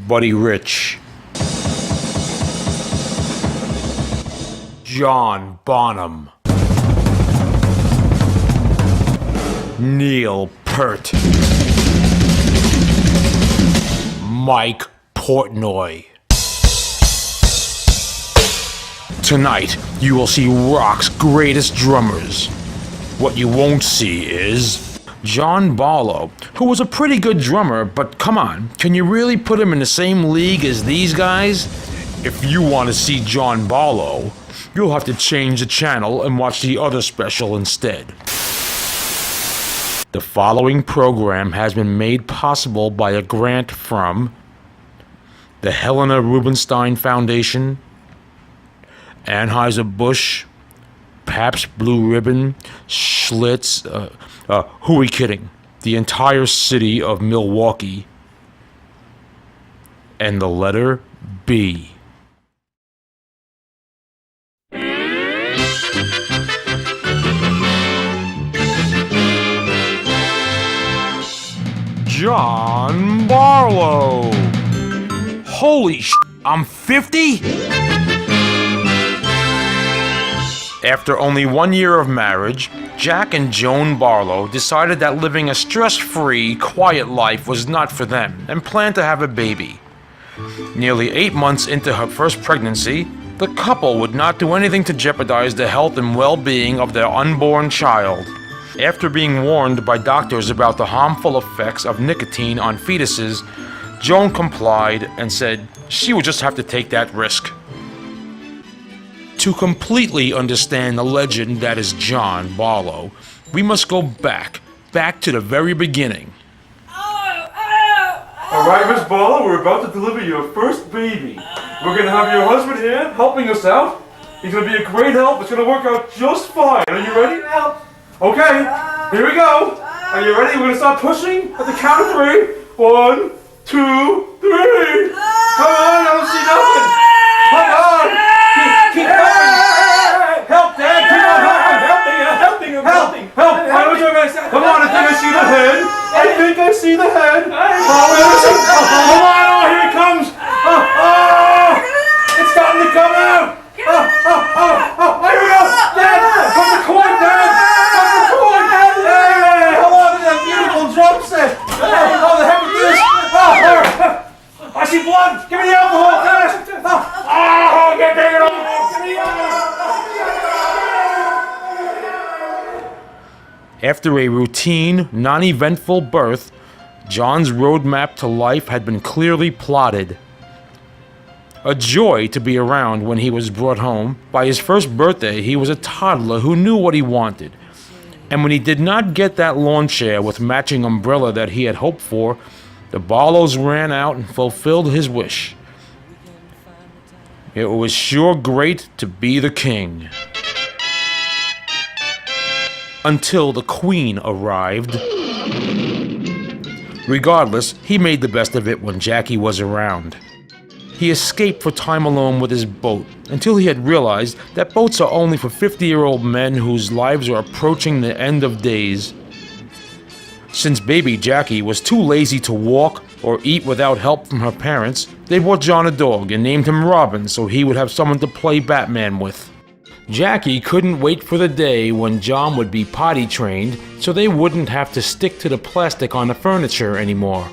Buddy Rich, John Bonham, Neil Peart, Mike Portnoy. Tonight, you will see rock's greatest drummers. What you won't see is John Barlow, who was a pretty good drummer, but come on, can you really put him in the same league as these guys? If you want to see John Barlow, you'll have to change the channel and watch the other special instead. The following program has been made possible by a grant from the Helena Rubenstein Foundation, Anheuser-Busch, Pabst Blue Ribbon, Schlitz, who are we kidding? The entire city of Milwaukee, and the letter B. John Barlow. Holy sh**, I'm 50? After only 1 year of marriage, Jack and Joan Barlow decided that living a stress-free, quiet life was not for them and planned to have a baby. Nearly 8 months into her first pregnancy, the couple would not do anything to jeopardize the health and well-being of their unborn child. After being warned by doctors about the harmful effects of nicotine on fetuses, Joan complied and said she would just have to take that risk. To completely understand the legend that is John Barlow, we must go back to the very beginning. Alright, Miss Barlow, we're about to deliver your first baby. We're going to have your husband here helping us out. He's going to be a great help. It's going to work out just fine. Are you ready? Okay, here we go. Are you ready? We're going to start pushing at the count of 3. 1, 2, 3. Come on, I don't see nothing. Come on. Keep going. Help, Dad. Come on, helping him. Help. Come on, I think I see the head. Come on, oh, here it comes. It's starting to come out. Here we go. Dad, come the coin, Dad. Hey, hello to that beautiful drum set. How the heck is this? I see blood. Give me the alcohol, fast. Get it off. Give me the alcohol. After a routine, non-eventful birth, John's roadmap to life had been clearly plotted. A joy to be around when he was brought home. By his first birthday, he was a toddler who knew what he wanted. And when he did not get that lawn chair with matching umbrella that he had hoped for, the Barlows ran out and fulfilled his wish. It was sure great to be the king. Until the Queen arrived. Regardless, he made the best of it when Jackie was around. He escaped for time alone with his boat until he had realized that boats are only for 50-year-old men whose lives are approaching the end of days. Since baby Jackie was too lazy to walk or eat without help from her parents, they bought John a dog and named him Robin so he would have someone to play Batman with. Jackie couldn't wait for the day when John would be potty trained so they wouldn't have to stick to the plastic on the furniture anymore.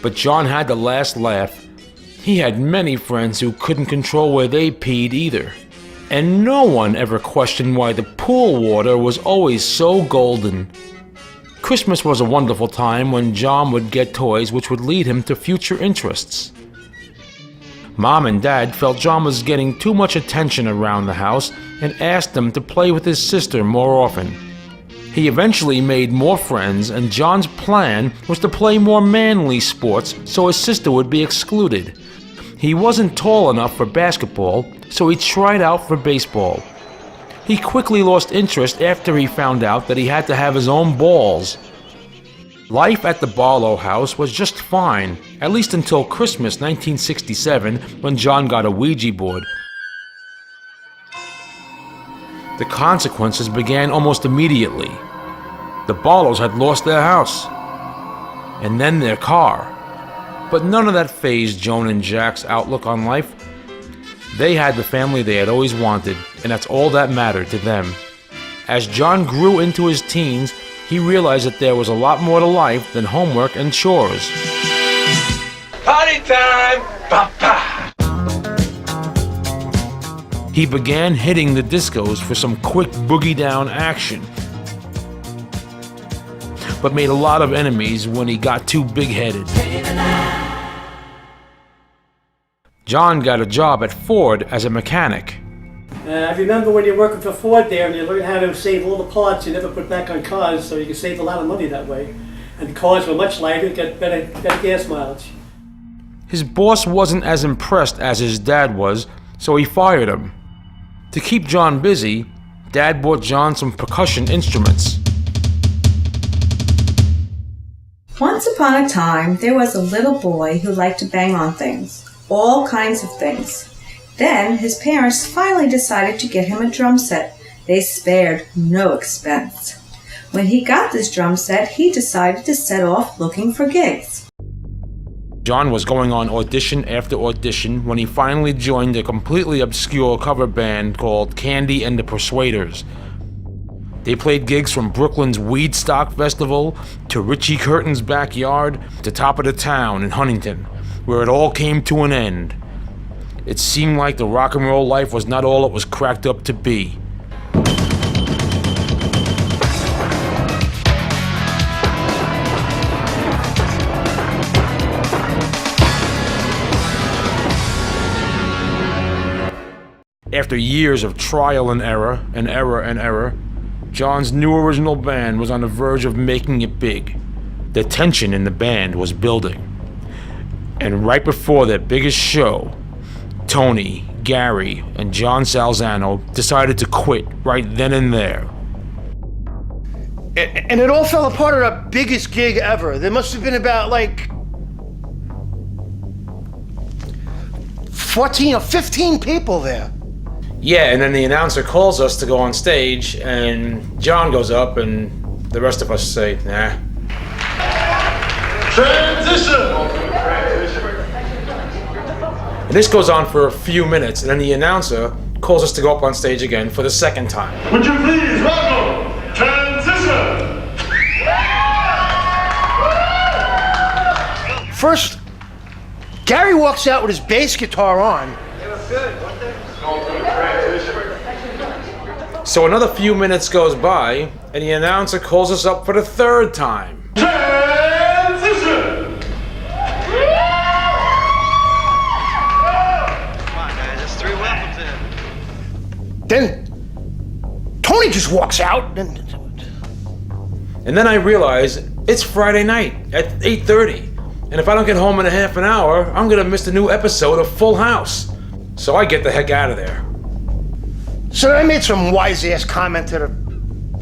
But John had the last laugh. He had many friends who couldn't control where they peed either. And no one ever questioned why the pool water was always so golden. Christmas was a wonderful time when John would get toys which would lead him to future interests. Mom and Dad felt John was getting too much attention around the house and asked him to play with his sister more often. He eventually made more friends, and John's plan was to play more manly sports so his sister would be excluded. He wasn't tall enough for basketball, so he tried out for baseball. He quickly lost interest after he found out that he had to have his own balls. Life at the Barlow house was just fine, at least until Christmas 1967 when John got a Ouija board. The consequences began almost immediately. The Barlows had lost their house, and then their car. But none of that fazed Joan and Jack's outlook on life. They had the family they had always wanted, and that's all that mattered to them. As John grew into his teens, he realized that there was a lot more to life than homework and chores. Party time! Ba-ba! He began hitting the discos for some quick boogie-down action, but made a lot of enemies when he got too big-headed. John got a job at Ford as a mechanic. I remember when you're working for Ford there and you learn how to save all the parts you never put back on cars, so you can save a lot of money that way. And the cars were much lighter, get better gas mileage. His boss wasn't as impressed as his dad was, so he fired him. To keep John busy, Dad bought John some percussion instruments. Once upon a time, there was a little boy who liked to bang on things, all kinds of things. Then his parents finally decided to get him a drum set. They spared no expense. When he got this drum set, he decided to set off looking for gigs. John was going on audition after audition when he finally joined a completely obscure cover band called Candy and the Persuaders. They played gigs from Brooklyn's Weedstock Festival to Richie Curtin's backyard to Top of the Town in Huntington, where it all came to an end. It seemed like the rock and roll life was not all it was cracked up to be. After years of trial and error, John's new original band was on the verge of making it big. The tension in the band was building. And right before their biggest show, Tony, Gary, and John Salzano decided to quit right then and there. And it all fell apart at our biggest gig ever. There must have been about 14 or 15 people there. Yeah, and then the announcer calls us to go on stage, and John goes up, and the rest of us say, nah. Transition! And this goes on for a few minutes, and then the announcer calls us to go up on stage again for the second time. Would you please welcome Transition! First, Gary walks out with his bass guitar on. So another few minutes goes by, and the announcer calls us up for the third time. Transition! Come on, guys, that's 3 welcomes in. Then Tony just walks out and And then I realize it's Friday night at 8:30, and if I don't get home in a half an hour, I'm gonna miss the new episode of Full House. So I get the heck out of there. so I made some wise-ass comment to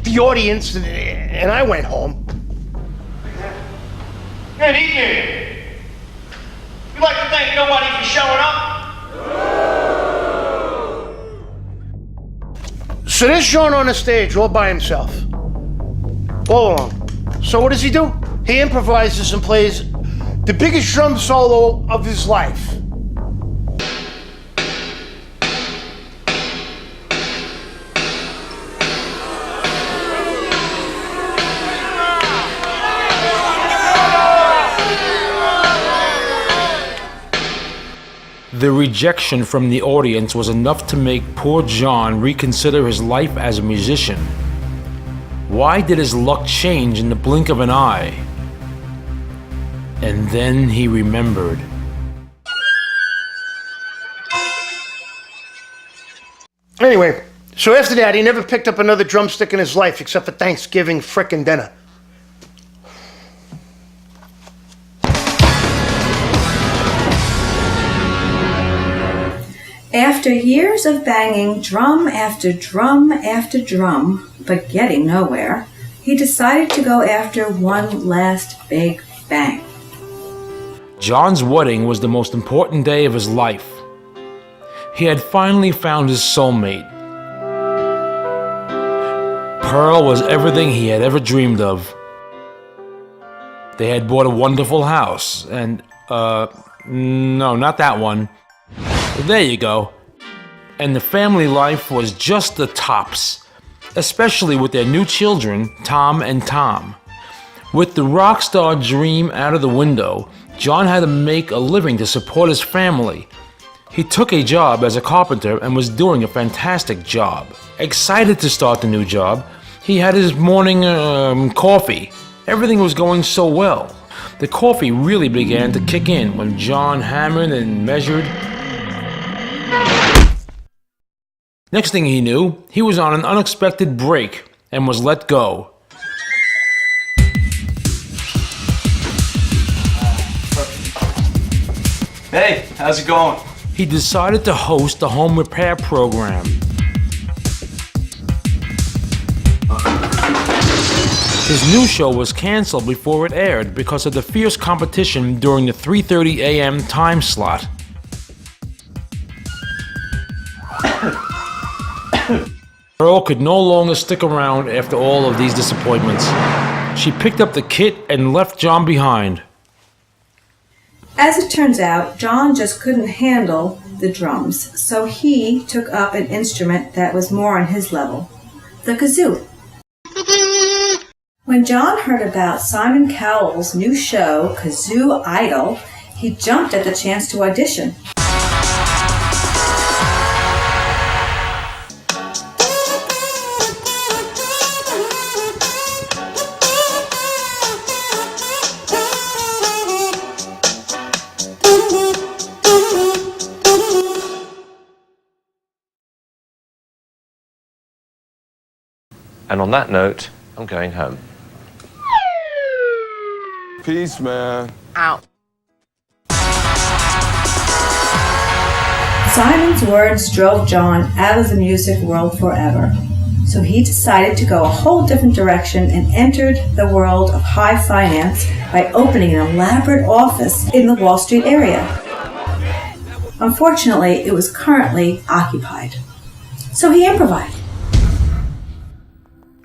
the audience, and I went home. Good evening. We'd like to thank nobody for showing up. So there's Sean on the stage all by himself, all alone. So what does he do? He improvises and plays the biggest drum solo of his life. The rejection from the audience was enough to make poor John reconsider his life as a musician. Why did his luck change in the blink of an eye? And then he remembered. Anyway, so after that, he never picked up another drumstick in his life except for Thanksgiving frickin' dinner. After years of banging drum after drum after drum, but getting nowhere, he decided to go after one last big bang. John's wedding was the most important day of his life. He had finally found his soulmate. Pearl was everything he had ever dreamed of. They had bought a wonderful house, and No, not that one. There you go. And the family life was just the tops, especially with their new children, Tom and Tom. With the rock star dream out of the window, John had to make a living to support his family. He took a job as a carpenter and was doing a fantastic job. Excited to start the new job, he had his morning coffee. Everything was going so well. The coffee really began to kick in when John hammered and measured. Next thing he knew, he was on an unexpected break and was let go. Hey, how's it going? He decided to host a home repair program. His new show was canceled before it aired because of the fierce competition during the 3:30 a.m. time slot. Earl could no longer stick around after all of these disappointments. She picked up the kit and left John behind. As it turns out, John just couldn't handle the drums, so he took up an instrument that was more on his level, the kazoo. When John heard about Simon Cowell's new show, Kazoo Idol, he jumped at the chance to audition. And on that note, I'm going home. Peace, man. Out. Simon's words drove John out of the music world forever. So he decided to go a whole different direction and entered the world of high finance by opening an elaborate office in the Wall Street area. Unfortunately, it was currently occupied. So he improvised.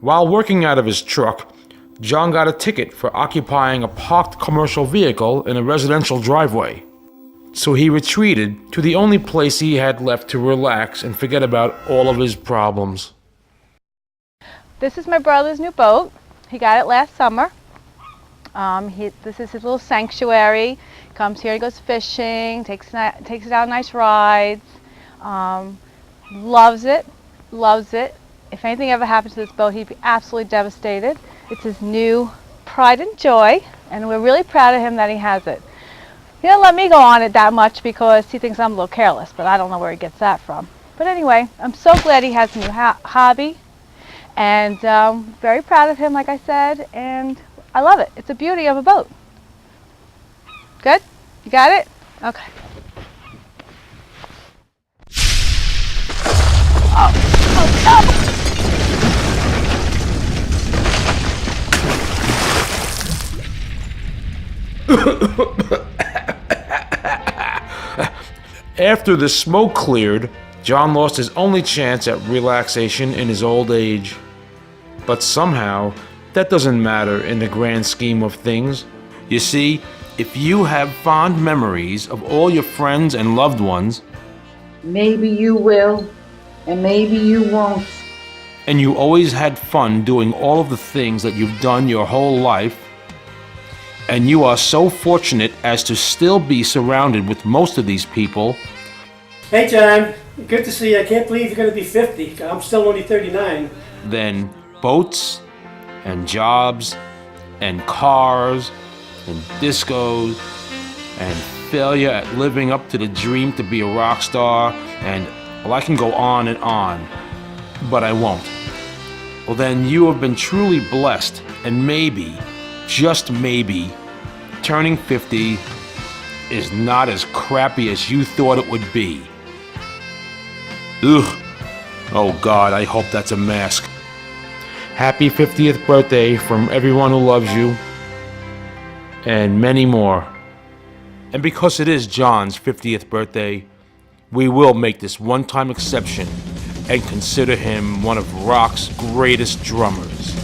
While working out of his truck, John got a ticket for occupying a parked commercial vehicle in a residential driveway. So he retreated to the only place he had left to relax and forget about all of his problems. This is my brother's new boat. He got it last summer. This is his little sanctuary. Comes here, he goes fishing, takes it out on nice rides. Loves it, loves it. If anything ever happened to this boat, he'd be absolutely devastated. It's his new pride and joy, and we're really proud of him that he has it. He doesn't let me go on it that much because he thinks I'm a little careless, but I don't know where he gets that from. But anyway, I'm so glad he has a new hobby, and very proud of him, like I said, and I love it. It's the beauty of a boat. Good? You got it? Okay. Oh no! After the smoke cleared, John lost his only chance at relaxation in his old age. But somehow, that doesn't matter in the grand scheme of things. You see, if you have fond memories of all your friends and loved ones, maybe you will, and maybe you won't. And you always had fun doing all of the things that you've done your whole life, and you are so fortunate as to still be surrounded with most of these people. Hey, John. Good to see you. I can't believe you're going to be 50. I'm still only 39. Then boats and jobs and cars and discos and failure at living up to the dream to be a rock star, and well, I can go on and on, but I won't. Well, then you have been truly blessed, and maybe, just maybe, turning 50 is not as crappy as you thought it would be. Ugh. Oh God, I hope that's a mask. Happy 50th birthday from everyone who loves you, and many more. And because it is John's 50th birthday, we will make this one-time exception and consider him one of rock's greatest drummers.